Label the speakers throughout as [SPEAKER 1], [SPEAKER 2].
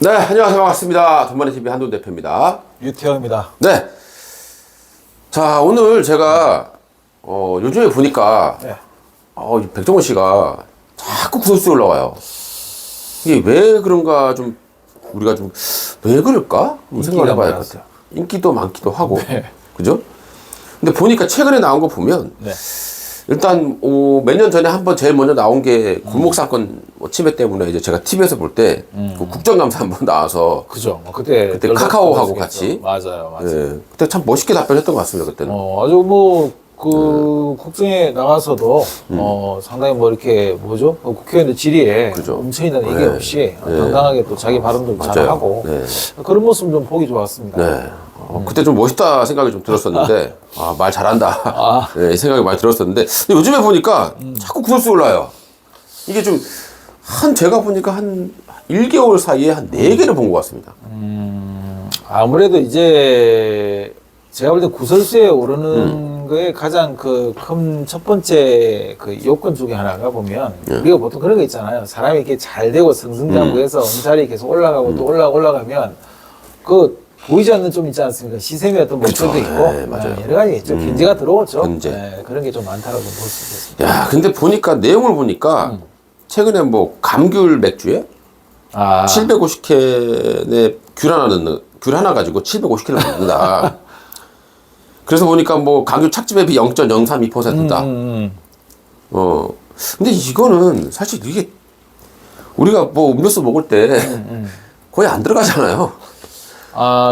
[SPEAKER 1] 네, 안녕하세요. 반갑습니다. 돈마네TV 한돈 대표입니다.
[SPEAKER 2] 유태형입니다.
[SPEAKER 1] 네. 자, 오늘 제가, 요즘에 보니까,
[SPEAKER 2] 네.
[SPEAKER 1] 이 백종원 씨가 자꾸 구설수에 올라와요. 이게 왜 그런가 좀, 우리가 좀, 왜 그럴까? 생각을 해봐야 될 것 같아요. 인기도 많기도 하고.
[SPEAKER 2] 네.
[SPEAKER 1] 그죠? 근데 보니까 최근에 나온 거 보면,
[SPEAKER 2] 네.
[SPEAKER 1] 일단 몇 년 전에 한번 제일 먼저 나온 게 골목 사건 침해 때문에 이제 제가 TV에서 볼 때 그 국정감사 한번 나와서
[SPEAKER 2] 그죠. 그때
[SPEAKER 1] 카카오하고 같이
[SPEAKER 2] 맞아요.
[SPEAKER 1] 예, 그때 참 멋있게 답변했던 것 같습니다 그때는.
[SPEAKER 2] 아주 국정에 나가서도 상당히 이렇게 국회의원들 질의에
[SPEAKER 1] 그죠.
[SPEAKER 2] 뭉쳐있는 얘기 없이 당당하게 또 자기 발언도 잘하고
[SPEAKER 1] 네.
[SPEAKER 2] 그런 모습 좀 보기 좋았습니다.
[SPEAKER 1] 네. 그때 좀 멋있다 생각이 좀 들었었는데 말 잘한다 네, 생각이 많이 들었었는데 근데 요즘에 보니까 자꾸 구설수 올라요. 이게 좀 제가 보니까 한 1개월 사이에 한 4개를 본 것 같습니다.
[SPEAKER 2] 아무래도 이제 제가 볼 때 구설수에 오르는 거에 가장 큰 첫 번째 요건 중에 하나가 보면 우리가 보통 그런 거 있잖아요. 사람이 이렇게 잘 되고 승승장구해서 언저리 계속 올라가고 또 올라가면 보이지 않는 좀 있지 않습니까? 시샘의 어떤 목표도 있고
[SPEAKER 1] 네, 맞아요.
[SPEAKER 2] 여러 가지 있죠. 견제가 들어오죠.
[SPEAKER 1] 견제.
[SPEAKER 2] 네, 그런 게 좀 많다고 볼 수 있겠습니다.
[SPEAKER 1] 야, 근데 보니까 내용을 보니까 최근에 감귤 맥주에 750캔에 귤 하나 가지고 750캔을 만든다. 그래서 보니까 감귤 착즙액이 0.032%다. 근데 이거는 사실 이게 우리가 음료수 먹을 때 거의 안 들어가잖아요.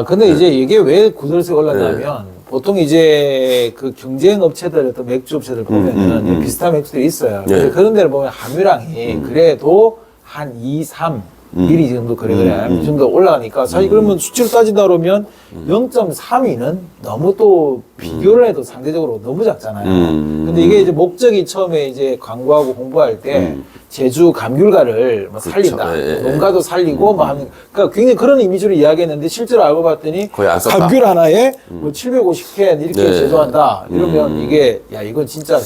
[SPEAKER 2] 근데 이제 이게 왜 구설수에 올랐냐면 보통 이제 경쟁 업체들 어떤 맥주 업체들 보면은 비슷한 맥주들이 있어요. 근데 그런 데를 보면 함유량이 그래도 한 2, 3 미리 정도 이 정도 올라가니까 사실 그러면 수치로 따진다 그러면 0.32는 너무 또 비교를 해도 상대적으로 너무 작잖아요. 근데 이게 이제 목적이 처음에 이제 광고하고 홍보할 때 제주 감귤가를 살린다. 농가도 살리고 하는 그러니까 굉장히 그런 이미지로 이야기했는데 실제로 알고 봤더니
[SPEAKER 1] 거의 안 썼다.
[SPEAKER 2] 감귤 하나에 750캔 이렇게 제조한다. 이러면 이게 이건 진짜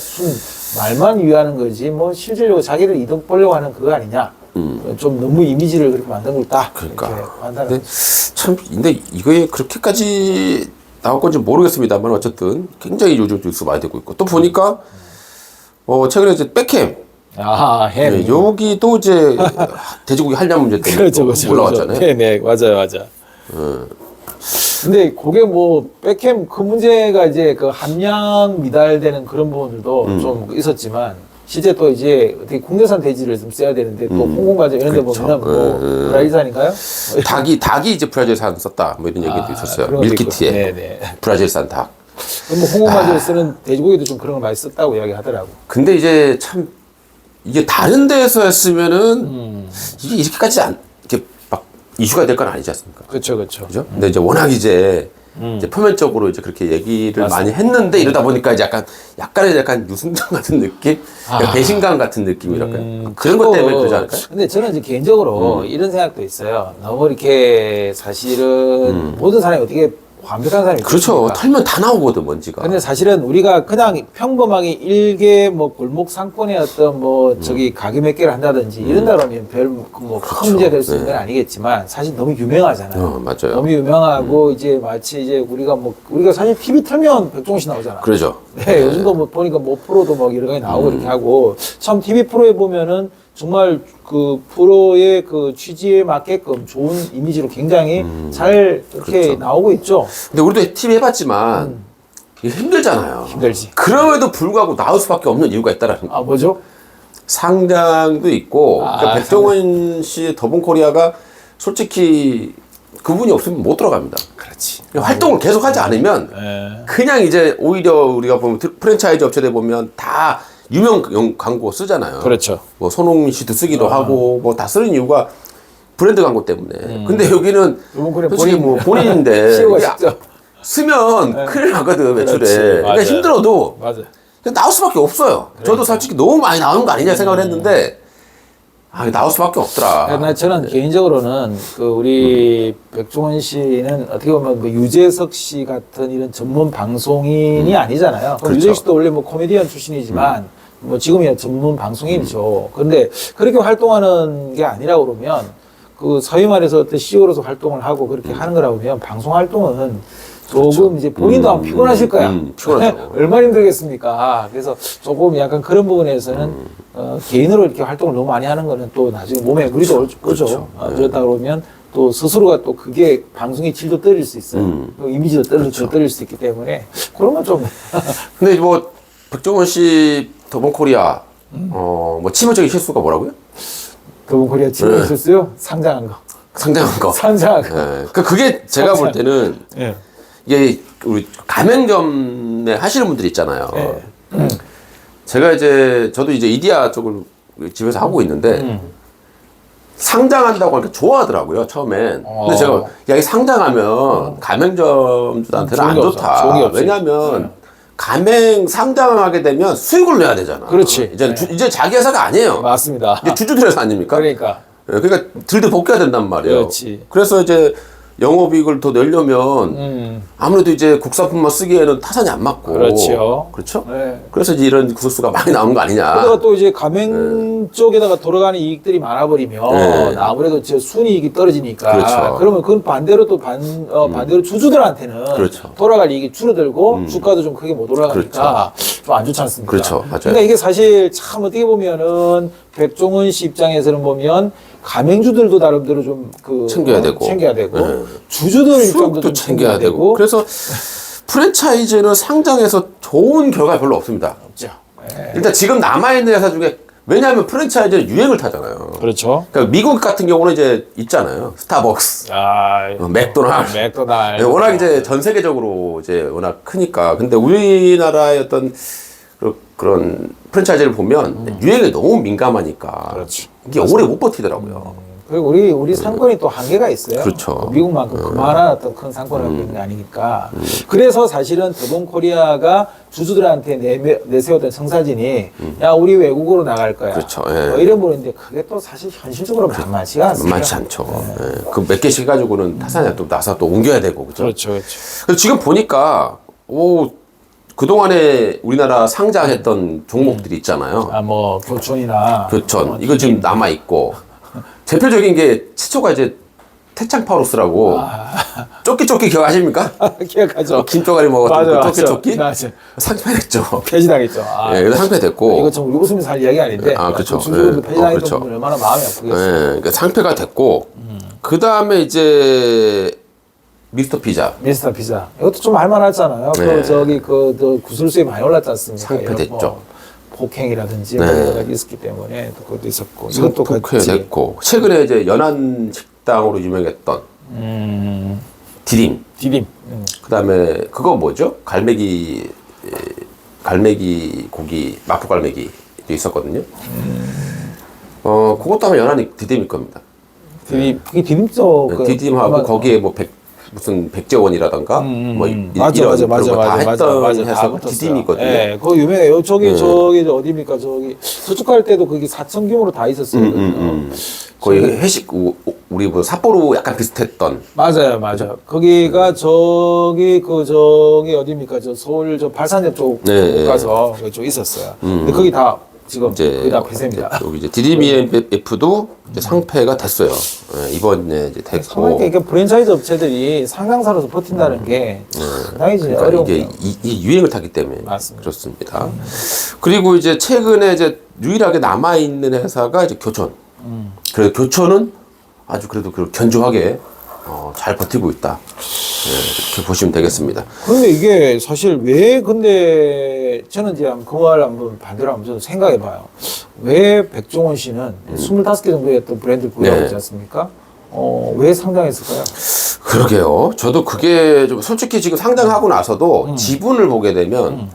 [SPEAKER 2] 말만 위하는 거지 실질적으로 자기를 이득 보려고 하는 그거 아니냐. 좀 너무 이미지를 그렇게 만든 걸다.
[SPEAKER 1] 그러니까. 근데 이거에 그렇게까지 나올 건지 모르겠습니다만 어쨌든 굉장히 요즘 뉴스 많이 되고 있고 또 보니까 최근에 이제 백햄
[SPEAKER 2] 햄.
[SPEAKER 1] 네, 여기도 이제 돼지고기 한량 문제 때문에 올라왔잖아요.
[SPEAKER 2] 네, 맞아요. 근데 그게 백햄 그 문제가 이제 함량 미달되는 그런 부분들도 좀 있었지만 실제 또 이제 어떻게 국내산 돼지를 좀 써야 되는데 또 홍콩과정 이런 데 보면은 브라질산인가요?
[SPEAKER 1] 닭이 이제 브라질산 썼다 이런 얘기도 있었어요. 밀키트에
[SPEAKER 2] 네네.
[SPEAKER 1] 브라질산 닭.
[SPEAKER 2] 홍콩과정 쓰는 돼지고기도 좀 그런 걸 많이 썼다고 이야기하더라고.
[SPEAKER 1] 근데 이제 참 이게 다른 데에서 했으면은 이게 이렇게까지 이렇게 막 이슈가 될 건 아니지 않습니까?
[SPEAKER 2] 그렇죠.
[SPEAKER 1] 그죠? 근데 이제 워낙 이제 표면적으로 이제 그렇게 얘기를 많이 했는데 이러다 보니까 이제 약간 유승전 같은 느낌? 배신감 같은 느낌이랄까요? 그런 것 때문에 그러지 않을까요?
[SPEAKER 2] 근데 저는 이제 개인적으로 이런 생각도 있어요. 너무 이렇게 사실은 모든 사람이 어떻게 완벽한 사람이
[SPEAKER 1] 그렇죠.
[SPEAKER 2] 있습니까?
[SPEAKER 1] 털면 다 나오거든, 먼지가.
[SPEAKER 2] 근데 사실은 우리가 그냥 평범하게 일개 골목 상권의 어떤 가게 몇 개를 한다든지 이런다 그러면 큰 문제가 될 수 있는 건 아니겠지만 사실 너무 유명하잖아요.
[SPEAKER 1] 맞아요.
[SPEAKER 2] 너무 유명하고 이제 마치 이제 우리가 사실 TV 틀면 백종원 씨 나오잖아요.
[SPEAKER 1] 그러죠.
[SPEAKER 2] 네, 요즘도 보니까 프로도 여러 가지 나오고 이렇게 하고 참 TV 프로에 보면은 정말 프로의 취지에 맞게끔 좋은 이미지로 굉장히 잘 이렇게 나오고 있죠.
[SPEAKER 1] 근데 우리도 TV 해봤지만 이게 힘들잖아요.
[SPEAKER 2] 힘들지.
[SPEAKER 1] 그럼에도 불구하고 나올 수밖에 없는 이유가 있다라는 거.
[SPEAKER 2] 뭐죠?
[SPEAKER 1] 상장도 있고 그러니까 백종원 씨의 더본코리아가 솔직히 그분이 없으면 못 들어갑니다.
[SPEAKER 2] 그렇지.
[SPEAKER 1] 활동을 계속하지 않으면 그냥 이제 오히려 우리가 보면 프랜차이즈 업체들 보면 다 유명 광고 쓰잖아요.
[SPEAKER 2] 그렇죠.
[SPEAKER 1] 손흥민 씨도 쓰기도 하고 다 쓰는 이유가 브랜드 광고 때문에. 근데 여기는 솔직히 본인인데 쓰면 큰일 나거든 매출에. 그러니까 힘들어도 나올 수밖에 없어요. 저도 솔직히 너무 많이 나오는 거 아니냐 생각을 했는데 나올 수밖에 없더라.
[SPEAKER 2] 저는 개인적으로는 우리 백종원 씨는 어떻게 보면 유재석 씨 같은 이런 전문 방송인이 아니잖아요. 그렇죠. 유재석 씨도 원래 코미디언 출신이지만 지금이야 전문 방송인이죠. 그런데 그렇게 활동하는 게 아니라 그러면 그 소위 말해서 어떤 CEO로서 활동을 하고 그렇게 하는 거라고 하면 방송 활동은 조금
[SPEAKER 1] 그렇죠.
[SPEAKER 2] 이제 본인도 아마 피곤하실 거야.
[SPEAKER 1] 피곤하죠.
[SPEAKER 2] 얼마나 힘들겠습니까? 그래서 조금 약간 그런 부분에서는 개인으로 이렇게 활동을 너무 많이 하는 거는 또 나중에 몸에 무리도 올 거죠.
[SPEAKER 1] 그렇죠.
[SPEAKER 2] 그렇다 그러면 또 스스로가 또 그게 방송의 질도 떨어질 수 있어요. 또 이미지도 떨어질 수 있기 때문에 그런 건 좀.
[SPEAKER 1] 근데 뭐 백종원 씨 더본코리아 뭐 치명적인 실수가 뭐라고요?
[SPEAKER 2] 더본코리아 치명 실수요? 상장한 거.
[SPEAKER 1] 상장한 거.
[SPEAKER 2] 상장한 거.
[SPEAKER 1] 예. 그게 제가 볼 때는
[SPEAKER 2] 예.
[SPEAKER 1] 이게 우리 가맹점에 하시는 분들 있잖아요.
[SPEAKER 2] 예.
[SPEAKER 1] 제가 이제 저도 이제 이디야 쪽을 집에서 하고 있는데 상장한다고 하니까 좋아하더라고요 처음엔. 근데 제가 야 이 상장하면 가맹점들한테는 안 좋다. 왜냐하면 가맹 상장하게 되면 수익을 내야 되잖아.
[SPEAKER 2] 그렇지.
[SPEAKER 1] 이제 자기 회사가 아니에요.
[SPEAKER 2] 맞습니다.
[SPEAKER 1] 이제 주주들 회사 아닙니까?
[SPEAKER 2] 그러니까.
[SPEAKER 1] 그러니까 들들 복귀해야 된단 말이에요.
[SPEAKER 2] 그렇지.
[SPEAKER 1] 그래서 이제 영업이익을 더 내려면 아무래도 이제 국산품만 쓰기에는 타산이 안 맞고.
[SPEAKER 2] 그렇죠.
[SPEAKER 1] 그렇죠?
[SPEAKER 2] 네.
[SPEAKER 1] 그래서 이제 이런 구설수가 많이 나오는 거 아니냐.
[SPEAKER 2] 그러다가 또 이제 가맹 쪽에다가 돌아가는 이익들이 많아버리면 아무래도 저 순이익이 떨어지니까.
[SPEAKER 1] 그렇죠.
[SPEAKER 2] 그러면 그건 반대로 또 반대로 주주들한테는
[SPEAKER 1] 그렇죠.
[SPEAKER 2] 돌아갈 이익이 줄어들고 주가도 좀 크게 못 올라가니까 좀 안 좋지 않습니까?
[SPEAKER 1] 그렇죠. 맞아요.
[SPEAKER 2] 그러니까 이게 사실 참 어떻게 보면은 백종원 씨 입장에서는 보면 가맹주들도 나름대로 좀
[SPEAKER 1] 챙겨야 되고.
[SPEAKER 2] 주주들 입장도
[SPEAKER 1] 수익도
[SPEAKER 2] 좀
[SPEAKER 1] 챙겨야 되고. 그래서 프랜차이즈는 상장해서 좋은 결과 별로 없습니다.
[SPEAKER 2] 없죠.
[SPEAKER 1] 일단 지금 남아있는 회사 중에 왜냐하면 프랜차이즈는 유행을 타잖아요.
[SPEAKER 2] 그렇죠.
[SPEAKER 1] 그러니까 미국 같은 경우는 이제 있잖아요. 스타벅스, 맥도날드. 워낙 이제 전 세계적으로 이제 워낙 크니까. 근데 우리나라의 어떤 그런 프랜차이즈를 보면 유행에 너무 민감하니까.
[SPEAKER 2] 그렇죠.
[SPEAKER 1] 이게 오래 못 버티더라고요.
[SPEAKER 2] 그리고 우리 상권이 또 한계가 있어요.
[SPEAKER 1] 그렇죠.
[SPEAKER 2] 미국만큼 그만한 어떤 큰 상권을 갖고 있는 게 아니니까. 그래서 사실은 더본코리아가 주주들한테 내세웠던 청사진이 야 우리 외국으로 나갈 거야.
[SPEAKER 1] 그렇죠.
[SPEAKER 2] 뭐 이런 부분인데 그게 또 사실 현실적으로 만만치가 않습니다.
[SPEAKER 1] 많지 않죠. 그 몇 개씩 해가지고는 타산에 또 나서 또 옮겨야 되고 그죠.
[SPEAKER 2] 그렇죠.
[SPEAKER 1] 그래서 지금 보니까 그동안에 우리나라 상장했던 종목들이 있잖아요.
[SPEAKER 2] 뭐 교촌이나
[SPEAKER 1] 교촌 이거 지금 남아 있고 대표적인 게 최초가 이제 태창파우루스라고 쪼끼쪼끼 기억하십니까?
[SPEAKER 2] 기억하죠.
[SPEAKER 1] 김조가리 먹었던 그 쪼끼쪼끼
[SPEAKER 2] 맞아.
[SPEAKER 1] 상패됐죠.
[SPEAKER 2] 폐지당했죠.
[SPEAKER 1] 예, 그래서 상패됐고.
[SPEAKER 2] 이거 좀 우리 웃으면서 할 이야기 아닌데.
[SPEAKER 1] 그렇죠.
[SPEAKER 2] 주주들도 폐지당했던
[SPEAKER 1] 그렇죠.
[SPEAKER 2] 분들 얼마나 마음이 아프겠어요.
[SPEAKER 1] 그러니까 상패가 됐고 그 다음에 이제 미스터 피자.
[SPEAKER 2] 미스터 피자. 이것도 좀 할만하잖아요. 그 구슬수에 많이 올랐지 않습니까?
[SPEAKER 1] 상패됐죠.
[SPEAKER 2] 폭행이라든지 뭐 여러 가지 있었기 때문에 또 그것도 있었고. 이것도 같이
[SPEAKER 1] 됐고 최근에 이제 연안 식당으로 유명했던 디딤. 그다음에 그거 뭐죠? 갈매기 고기 마포 갈매기도 있었거든요. 그것도 아마 연안이 디딤일 겁니다.
[SPEAKER 2] 그게 디딤쪽
[SPEAKER 1] 디딤하고 거기에 뭐 무슨 백제원이라던가 뭐
[SPEAKER 2] 맞아.
[SPEAKER 1] 다 했던 회사가 디딤이거든요.
[SPEAKER 2] 네, 그거 유명해요. 저기 어디입니까? 저쪽 갈 때도 거기 4천 규모로 다 있었어요.
[SPEAKER 1] 거의 회식 우리 뭐 삿포로 약간 비슷했던.
[SPEAKER 2] 맞아요. 거기가 저기 어디입니까? 저 서울 발산역 쪽 가서 그쪽 있었어요. 근데 거기 다 지금 거의 다 폐쇄입니다.
[SPEAKER 1] 여기 이제 DDBF도 이제 상폐가 됐어요. 이번에 이제 됐고.
[SPEAKER 2] 그러니까 프랜차이즈 업체들이 상장사로서 버틴다는 게 상당히
[SPEAKER 1] 그러니까
[SPEAKER 2] 어려운
[SPEAKER 1] 이게 이 유행을 타기 때문에
[SPEAKER 2] 맞습니다.
[SPEAKER 1] 그렇습니다. 그리고 이제 최근에 이제 유일하게 남아 있는 회사가 이제 교촌. 그래서 교촌은 아주 그래도 견조하게 잘 버티고 있다. 이렇게 보시면 되겠습니다.
[SPEAKER 2] 근데 이게 사실 근데 저는 이제 그 말 한번 반대로 한번 저도 생각해 봐요. 왜 백종원 씨는 25개 정도의 어떤 브랜드를 보유하고 있지 않습니까? 왜 상장했을까요?
[SPEAKER 1] 그러게요. 저도 그게 좀 솔직히 지금 상장하고 나서도 지분을 보게 되면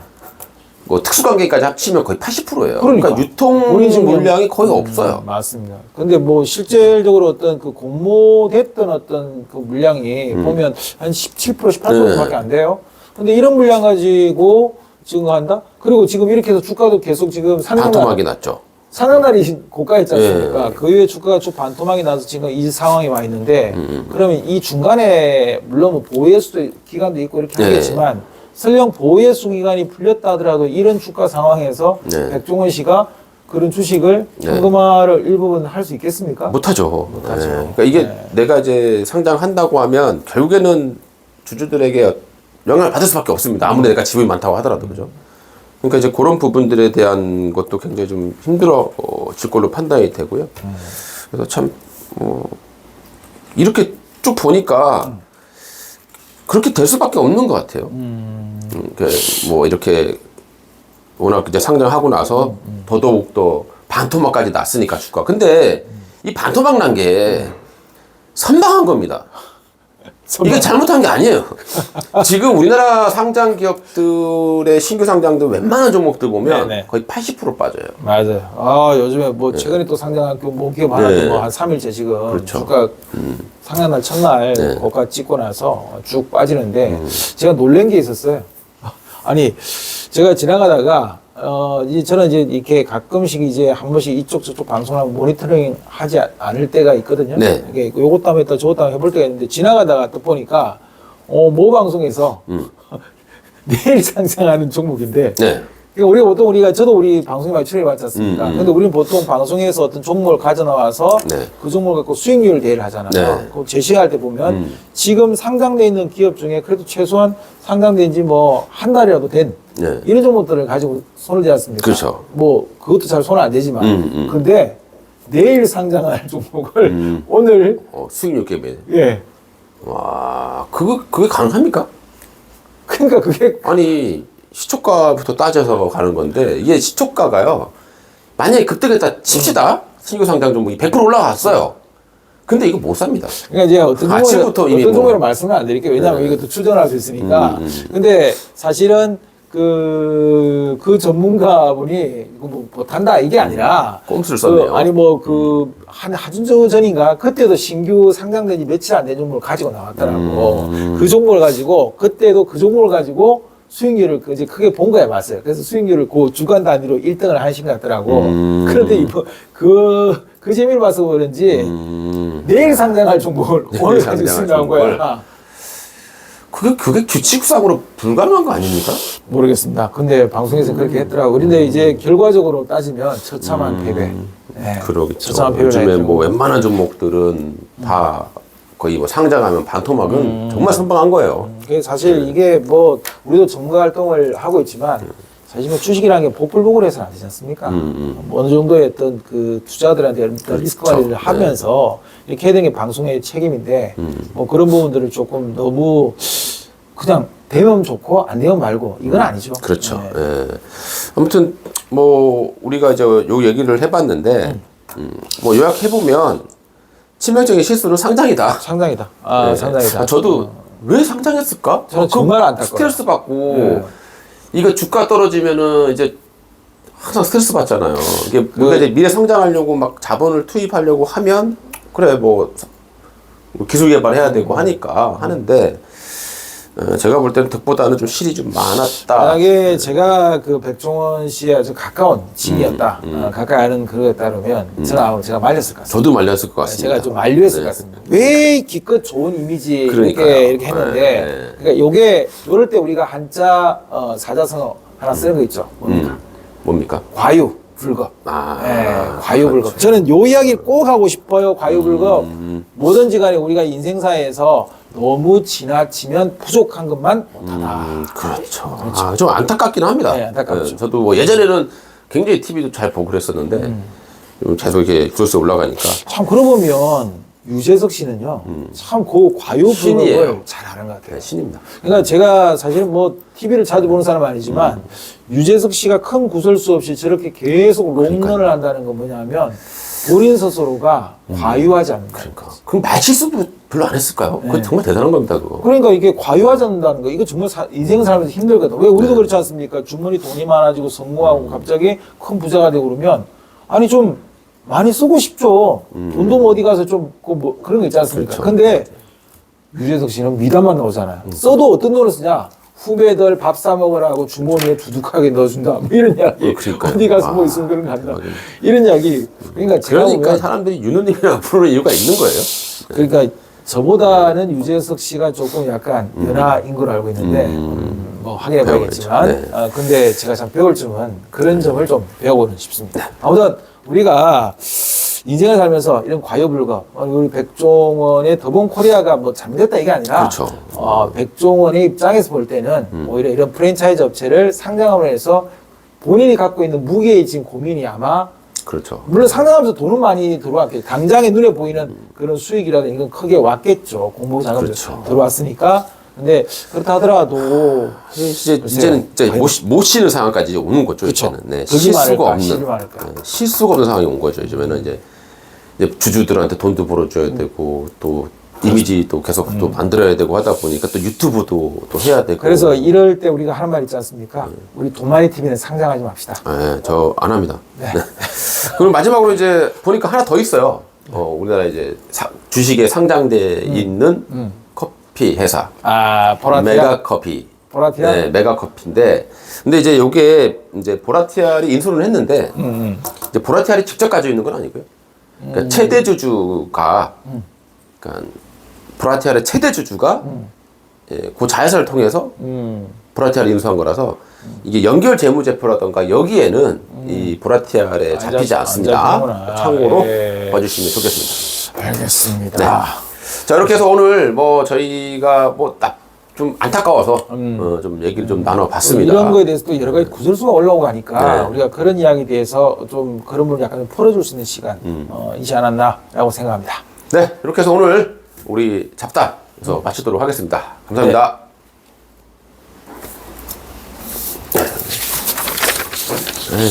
[SPEAKER 1] 뭐 특수관계까지 합치면 거의 80%예요. 그러니까 유통 물량이 거의 없어요.
[SPEAKER 2] 맞습니다. 근데 뭐 실질적으로 어떤 그 공모됐던 어떤 그 물량이 보면 한 17%, 18%밖에 안 돼요. 근데 이런 물량 가지고 지금 한다? 그리고 지금 이렇게 해서 주가도 계속 지금
[SPEAKER 1] 반토막이 났죠.
[SPEAKER 2] 상한날이 고가였지 않습니까? 그 이후에 주가가 쭉 반토막이 나서 지금 이 상황에 와 있는데 그러면 이 중간에 물론 뭐 보유수 기간도 있고 이렇게 하겠지만 설령 보유수 기간이 풀렸다 하더라도 이런 주가 상황에서 백종원 씨가 그런 주식을 현금화를 일부분 할 수 있겠습니까?
[SPEAKER 1] 못하죠.
[SPEAKER 2] 못하죠.
[SPEAKER 1] 그러니까 이게 내가 이제 상장한다고 하면 결국에는 주주들에게 영향을 받을 수밖에 없습니다. 아무리 내가 지분이 많다고 하더라도 그죠. 그러니까 이제 그런 부분들에 대한 것도 굉장히 좀 힘들어질 걸로 판단이 되고요. 그래서 참 이렇게 쭉 보니까 그렇게 될 수밖에 없는 것 같아요. 뭐 이렇게 워낙 이제 상장하고 나서 더더욱 더 반토막까지 났으니까 주가. 근데 이 반토막 난 게 선방한 겁니다. 이게 잘못한 게 아니에요. 지금 우리나라 상장 기업들의 신규 상장들 웬만한 종목들 보면
[SPEAKER 2] 네네.
[SPEAKER 1] 거의 80% 빠져요.
[SPEAKER 2] 맞아요. 아, 요즘에 뭐 최근에 또 상장한 뭐 기업 하나
[SPEAKER 1] 네.
[SPEAKER 2] 뭐한 3일째 지금
[SPEAKER 1] 그렇죠.
[SPEAKER 2] 주가 상장날 첫날
[SPEAKER 1] 네.
[SPEAKER 2] 고가 찍고 나서 쭉 빠지는데 제가 놀란 게 있었어요. 아니, 제가 지나가다가 저는 이제 이렇게 가끔씩 이제 한 번씩 이쪽 저쪽 방송하고 모니터링 하지 않을 때가 있거든요.
[SPEAKER 1] 네.
[SPEAKER 2] 이게 요것도 한번 했다 저것도 한번 해볼 때가 있는데 지나가다가 또 보니까 모 방송에서 내일 상장하는 종목인데
[SPEAKER 1] 네.
[SPEAKER 2] 그러니까 우리가 저도 우리 방송에 많이 출연해봤지 않습니까? 근데 우리는 보통 방송에서 어떤 종목을 가져나와서
[SPEAKER 1] 네.
[SPEAKER 2] 그 종목을 갖고 수익률을 대회를 하잖아요.
[SPEAKER 1] 네.
[SPEAKER 2] 그 제시할 때 보면 지금 상장돼 있는 기업 중에 그래도 최소한 상장된 지 뭐 한 달이라도 된
[SPEAKER 1] 네.
[SPEAKER 2] 이런 종목들을 가지고 손을 대지 않습니까?
[SPEAKER 1] 그렇죠.
[SPEAKER 2] 뭐 그것도 잘 손 안 대지만 근데 내일 상장할 종목을 오늘
[SPEAKER 1] 수익률 게임에.
[SPEAKER 2] 예.
[SPEAKER 1] 와, 그게 가능합니까?
[SPEAKER 2] 그러니까 그게
[SPEAKER 1] 아니, 시초가부터 따져서 가는 건데, 이게 시초가가요, 만약에 급등했다 칩시다. 신규 상장 종목이 100% 올라갔어요. 근데 이거 못 삽니다.
[SPEAKER 2] 그러니까 이제 어떤
[SPEAKER 1] 아침부터 이미
[SPEAKER 2] 어떤
[SPEAKER 1] 뭐-
[SPEAKER 2] 종목을 말씀을 안 드릴게요. 왜냐하면 이것도 추정할 수 있으니까. 근데 사실은 그 전문가분이 이거 뭐 단다 이게 아니라
[SPEAKER 1] 꼼수를 썼네요.
[SPEAKER 2] 아니 뭐 한 하준조 전인가 그때도 신규 상장된 지 며칠 안 된 종목을 가지고 나왔더라고. 그 종목을 가지고 그때도 그 종목을 가지고 수익률을 이제 크게 본 거야 봤어요. 그래서 수익률을 그 주간 단위로 1등을 하신 것 같더라고. 그런데 이거 그 재미를 봐서 그런지 내일 상장할 종목을 오늘 가지고 쓴다는 거야.
[SPEAKER 1] 그게 규칙상으로 불가능한 거 아닙니까?
[SPEAKER 2] 모르겠습니다. 근데 방송에서 그렇게 했더라고. 그런데 이제 결과적으로 따지면 처참한 패배. 네.
[SPEAKER 1] 그러겠죠.
[SPEAKER 2] 처참한 패배를
[SPEAKER 1] 요즘에
[SPEAKER 2] 했더라고.
[SPEAKER 1] 뭐 웬만한 종목들은 다 거의 뭐 상장하면 반토막은 정말 선방한 거예요.
[SPEAKER 2] 그게 사실 이게 뭐 우리도 전문가 활동을 하고 있지만 사실 뭐 주식이라는 게 복불복을 해서는 안 되지 않습니까? 뭐 어느 정도의 어떤 그 투자들한테 어떤 리스크 관리를 하면서 이렇게 해야 되는 게 방송의 책임인데 뭐 그런 부분들을 조금 너무 그냥 되면 좋고 안 되면 말고 이건 아니죠.
[SPEAKER 1] 그렇죠.
[SPEAKER 2] 네.
[SPEAKER 1] 예. 아무튼 뭐 우리가 이제 요 얘기를 해봤는데 뭐 요약해보면 치명적인 실수는 상장이다.
[SPEAKER 2] 상당이다.
[SPEAKER 1] 네.
[SPEAKER 2] 상당이다.
[SPEAKER 1] 저도 왜 상장했을까?
[SPEAKER 2] 저는 정말 안타까워요.
[SPEAKER 1] 스트레스 받고
[SPEAKER 2] 네.
[SPEAKER 1] 이거 주가 떨어지면은 이제 항상 스트레스 받잖아요. 이게 우리가 이제 미래 성장하려고 막 자본을 투입하려고 하면 그래 뭐 기술 개발해야 되고 하니까 하는데 제가 볼 때는 득보다는 좀 실이 좀 많았다.
[SPEAKER 2] 만약에 제가 그 백종원 씨의 아주 가까운 친이었다, 가까이 아는 그거에 따르면 저는 아마 제가 말렸을 것 같습니다.
[SPEAKER 1] 저도 말렸을 것 같습니다.
[SPEAKER 2] 제가 좀 만류했을 것 같습니다. 왜 기껏 좋은 이미지
[SPEAKER 1] 그러니까요.
[SPEAKER 2] 이렇게 했는데,
[SPEAKER 1] 네.
[SPEAKER 2] 그러니까 요게 요럴 때 우리가 한자 사자성어 하나 쓰는 거 있죠. 뭡니까?
[SPEAKER 1] 뭡니까?
[SPEAKER 2] 과유 불급.
[SPEAKER 1] 아,
[SPEAKER 2] 네, 과유불급. 저는 요 이야기 꼭 하고 싶어요. 과유불급. 뭐든지 간에 우리가 인생사에서 너무 지나치면 부족한 것만 못하다.
[SPEAKER 1] 그렇죠. 아, 좀 안타깝긴 합니다.
[SPEAKER 2] 네, 안타깝죠.
[SPEAKER 1] 저도 뭐 예전에는 굉장히 TV도 잘 보고 그랬었는데 계속 이렇게 구설수 올라가니까
[SPEAKER 2] 참 그러고 보면 유재석 씨는요. 참 그 과유불급을
[SPEAKER 1] 신이에요.
[SPEAKER 2] 잘 아는 것 같아요.
[SPEAKER 1] 네, 신입니다.
[SPEAKER 2] 그러니까 제가 사실 뭐 TV를 자주 보는 사람은 아니지만 유재석 씨가 큰 구설수 없이 저렇게 계속 롱런을 한다는 건 뭐냐면 본인 스스로가 과유하지 않는다.
[SPEAKER 1] 그러니까. 그럼 말실수도 별로 안 했을까요? 그거 정말 대단한 겁니다, 그거.
[SPEAKER 2] 그러니까 이게 과유하지 않는다는 거 이거 정말 인생 살면서 힘들거든. 왜 우리도 그렇지 않습니까? 주머니 돈이 많아지고 성공하고 갑자기 큰 부자가 되고 그러면 아니 좀 많이 쓰고 싶죠. 돈도 뭐 어디 가서 좀 뭐 그런 거 있지 않습니까?
[SPEAKER 1] 그렇죠.
[SPEAKER 2] 근데 유재석 씨는 미담만 나오잖아요. 써도 어떤 돈을 쓰냐? 후배들 밥 사 먹으라고 주머니에 두둑하게 넣어준다. 뭐 이런 이야기.
[SPEAKER 1] 그러니까요.
[SPEAKER 2] 어디 가서 뭐 있으면 그런 거 한다. 이런 이야기. 그러니까 제가
[SPEAKER 1] 그러니까
[SPEAKER 2] 보면
[SPEAKER 1] 사람들이 윤호님이랑 부르는 이유가 있는 거예요.
[SPEAKER 2] 그러니까 저보다는 유재석 씨가 조금 약간 연하인 걸로 알고 있는데 뭐 확인해 봐야겠지만
[SPEAKER 1] 네.
[SPEAKER 2] 근데 제가 참 배울 점은 그런 점을 좀 배워보고 싶습니다. 아무튼 우리가 인생을 살면서 이런 과유불급 우리 백종원의 더본코리아가 뭐 잘못됐다 이게 아니라
[SPEAKER 1] 그렇죠.
[SPEAKER 2] 백종원의 입장에서 볼 때는 오히려 이런 프랜차이즈 업체를 상장함으로 해서 본인이 갖고 있는 무게의 지금 고민이 아마
[SPEAKER 1] 그렇죠.
[SPEAKER 2] 물론 상장하면서 돈은 많이 들어왔겠죠. 당장에 눈에 보이는 그런 수익이라든지 이건 크게 왔겠죠. 공모 자금이
[SPEAKER 1] 그렇죠.
[SPEAKER 2] 들어왔으니까. 근데 그렇다 하더라도
[SPEAKER 1] 이제는 이제 못 쉬는 상황까지 오는 거죠.
[SPEAKER 2] 그렇죠.
[SPEAKER 1] 이제는. 네,
[SPEAKER 2] 덕이
[SPEAKER 1] 쉴 수가
[SPEAKER 2] 많을까,
[SPEAKER 1] 없는,
[SPEAKER 2] 실이 많을까.
[SPEAKER 1] 쉴 수가 없는 상황이 온 거죠. 이제는 이제 주주들한테 돈도 벌어줘야 되고 또 이미지도 계속 또 만들어야 되고 하다 보니까 또 유튜브도 또 해야 되고.
[SPEAKER 2] 그래서 이럴 때 우리가 하는 말 있지 않습니까? 우리 도마리 TV는 상장하지 맙시다.
[SPEAKER 1] 네, 저 안 합니다. 네. 그리고 마지막으로 이제 보니까 하나 더 있어요. 우리나라 이제 주식에 상장돼 있는 커피 회사.
[SPEAKER 2] 보라티아.
[SPEAKER 1] 메가커피.
[SPEAKER 2] 보라티아.
[SPEAKER 1] 네, 메가커피인데, 근데 이제 요게 이제 보라티알이 인수를 했는데, 이제 보라티알이 직접 가지고 있는 건 아니고요. 그러니까 최대 주주가, 그러니까 보라티알의 최대 주주가 예, 그 자회사를 통해서 보라티알을 인수한 거라서 이게 연결 재무제표라던가 여기에는 이 보라티알에 잡히지 않습니다. 참고로 봐주시면 좋겠습니다.
[SPEAKER 2] 알겠습니다.
[SPEAKER 1] 네. 자, 이렇게 해서 오늘 뭐 저희가 뭐 좀 안타까워서 좀 얘기를 좀 나눠봤습니다.
[SPEAKER 2] 이런 거에 대해서 또 여러 가지 구설수가 올라오고 하니까
[SPEAKER 1] 네.
[SPEAKER 2] 우리가 그런 이야기에 대해서 좀 그런 부분을 약간 좀 풀어줄 수 있는 시간이지 않았나라고 생각합니다.
[SPEAKER 1] 네, 이렇게 해서 오늘 우리 잡담에서 마치도록 하겠습니다. 감사합니다.
[SPEAKER 2] 네.